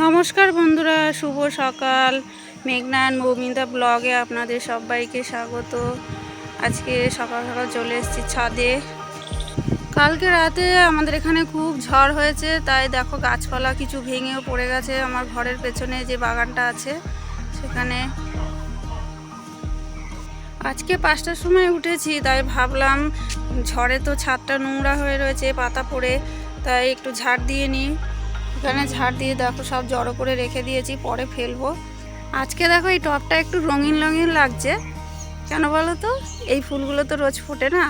নমস্কার বন্ধুরা, শুভ সকাল। মেঘনান মৌমিতা ব্লগে আপনাদের সবাইকে স্বাগত। আজকে সকাল সকাল চলে এসেছি ছাদে। কালকে রাতে আমাদের এখানে খুব ঝড় হয়েছে, তাই দেখো গাছপালা কিছু ভেঙেও পড়ে গেছে। আমার ঘরের পেছনে যে বাগানটা আছে সেখানে আজকে 5টার সময় উঠেছি, তাই ভাবলাম ঝড়ে তো ছাদটা নোংরা হয়ে রয়েছে, পাতা পড়ে, তাই একটু ঝাড় দিয়ে নিই। এখানে ঝাড় দিয়ে দেখো সব জড়ো করে রেখে দিয়েছি, পরে ফেলবো। আজকে দেখো এই টবটা একটু রঙিন রঙিন লাগছে, কেন বলো তো? এই ফুলগুলো তো রোজ ফোটে না,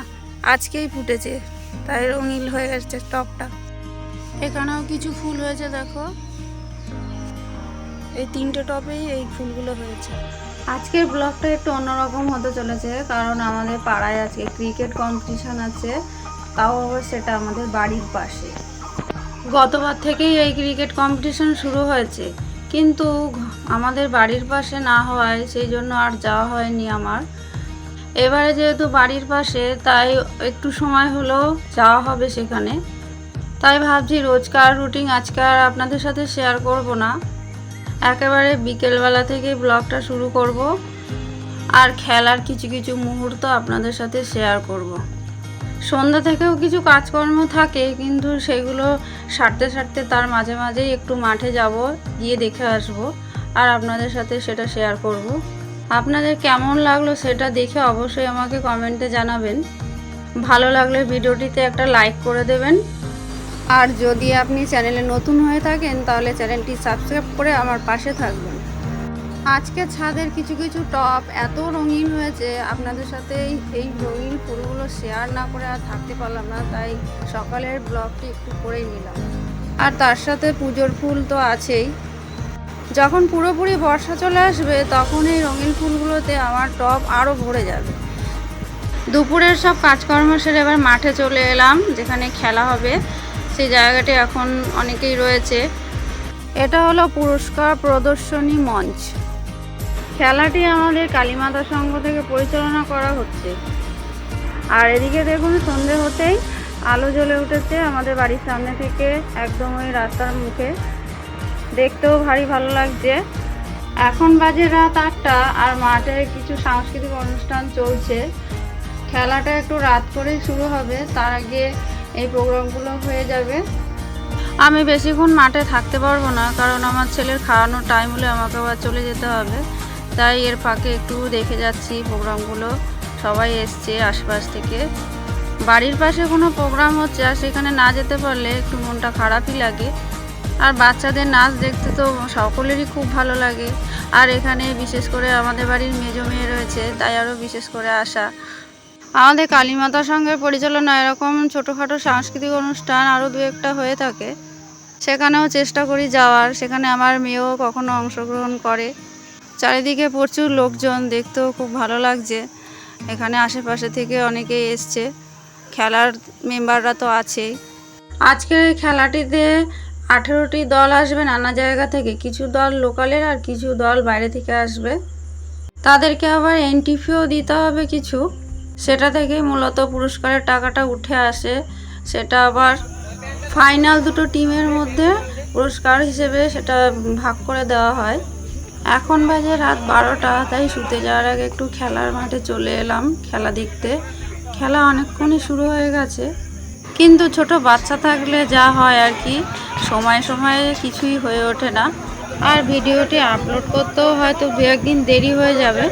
আজকেই ফুটেছে, তাই রঙিন হয়ে গেছে টবটা। এখানেও কিছু ফুল হয়েছে দেখো, এই 3টে টবেই এই ফুলগুলো হয়েছে। আজকের ব্লগটা একটু অন্যরকম হতে চলেছে, কারণ আমাদের পাড়ায় আজকে ক্রিকেট কম্পিটিশান আছে, তাও আবার সেটা আমাদের বাড়ির পাশে। গতবার থেকেই এই ক্রিকেট কম্পিটিশন শুরু হয়েছে, কিন্তু আমাদের বাড়ির পাশে না হওয়ায় সেই জন্য আর যাওয়া হয়নি আমার। এবারে যেহেতু বাড়ির পাশে, তাই একটু সময় হলেও যাওয়া হবে সেখানে। তাই ভাবছি রোজকার রুটিন আজকে আর আপনাদের সাথে শেয়ার করব না, একেবারে বিকেলবেলা থেকে ব্লগটা শুরু করব, আর খেলার কিছু কিছু মুহূর্ত আপনাদের সাথে শেয়ার করব। সন্ধ্যা থেকেও কিছু কাজকর্ম থাকে, কিন্তু সেগুলো সারতে সারতে তার মাঝে মাঝেই একটু মাঠে যাব, গিয়ে দেখে আসব, আর আপনাদের সাথে সেটা শেয়ার করব। আপনাদের কেমন লাগলো সেটা দেখে অবশ্যই আমাকে কমেন্টে জানাবেন। ভালো লাগলে ভিডিওটিতে একটা লাইক করে দেবেন, আর যদি আপনি চ্যানেলে নতুন হয়ে থাকেন তাহলে চ্যানেলটি সাবস্ক্রাইব করে আমার পাশে থাকবেন। আজকে ছাদের কিছু কিছু টব এত রঙিন হয়েছে, আপনাদের সাথে এই রঙিন ফুলগুলো শেয়ার না করে আর থাকতে পারলাম না, তাই সকালের ব্লগটি একটু করেই নিলাম। আর তার সাথে পুজোর ফুল তো আছেই। যখন পুরোপুরি বর্ষা চলে আসবে তখন এই রঙিন ফুলগুলোতে আমার টব আরও ভরে যাবে। দুপুরের সব কাজকর্ম সেরে এবার মাঠে চলে এলাম, যেখানে খেলা হবে সেই জায়গাটি এখন অনেকেই রয়েছে। এটা হলো পুরস্কার প্রদর্শনী মঞ্চ। খেলাটি আমাদের কালীমাতা সংঘ থেকে পরিচালনা করা হচ্ছে। আর এদিকে দেখুন সন্ধে হতেই আলো জ্বলে উঠেছে আমাদের বাড়ির সামনে থেকে, একদম ওই রাস্তার মুখে। দেখতেও ভারী ভালো লাগছে। এখন বাজে রাত 8টা, আর মাঠে কিছু সাংস্কৃতিক অনুষ্ঠান চলছে। খেলাটা একটু রাত করেই শুরু হবে, তার আগে এই প্রোগ্রামগুলো হয়ে যাবে। আমি বেশিক্ষণ মাঠে থাকতে পারবো না, কারণ আমার ছেলের খাওয়ানোর টাইম হলে আমাকে আবার চলে যেতে হবে, তাই এর ফাঁকে একটু দেখে যাচ্ছি প্রোগ্রামগুলো। সবাই এসছে আশপাশ থেকে। বাড়ির পাশে কোনো প্রোগ্রাম হচ্ছে, আর সেখানে না যেতে পারলে একটু মনটা খারাপই লাগে। আর বাচ্চাদের নাচ দেখতে তো সকলেরই খুব ভালো লাগে, আর এখানে বিশেষ করে আমাদের বাড়ির মেজো মেয়ে রয়েছে, তাই আরও বিশেষ করে আসা। আমাদের কালীমাতা সংঘের পরিচালনা এরকম ছোটোখাটো সাংস্কৃতিক অনুষ্ঠান আরও 2-1টা হয়ে থাকে, সেখানেও চেষ্টা করি যাওয়ার। সেখানে আমার মেয়েও কখনো অংশগ্রহণ করে। চারিদিকে প্রচুর লোকজন, দেখতেও খুব ভালো লাগছে। এখানে আশেপাশে থেকে অনেকেই এসছে, খেলার মেম্বাররা তো আছেই। আজকের এই খেলাটিতে 18টি দল আসবে নানা জায়গা থেকে, কিছু দল লোকালের আর কিছু দল বাইরে থেকে আসবে। তাদেরকে আবার এন্ট্রি ফিও দিতে হবে কিছু, সেটা থেকে মূলত পুরস্কারের টাকাটা উঠে আসে। সেটা আবার ফাইনাল 2টো টিমের মধ্যে পুরস্কার হিসেবে সেটা ভাগ করে দেওয়া হয়। এখন বাজে রাত 12টা, তাই শুতে যাওয়ার আগে একটু খেলার মাঠে চলে এলাম খেলা দেখতে। খেলা অনেকক্ষণই শুরু হয়ে গেছে, কিন্তু ছোট বাচ্চা থাকলে যা হয় আর কি, সময়ে সময়ে কিছুই হয়ে ওঠে না। আর ভিডিওটি আপলোড করতেও হয়তো 2-1 দিন দেরি হয়ে যাবে।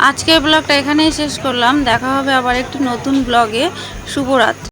আজকের ব্লগটা এখানেই শেষ করলাম, দেখা হবে আবার একটি নতুন ব্লগে। শুভরাত্রি।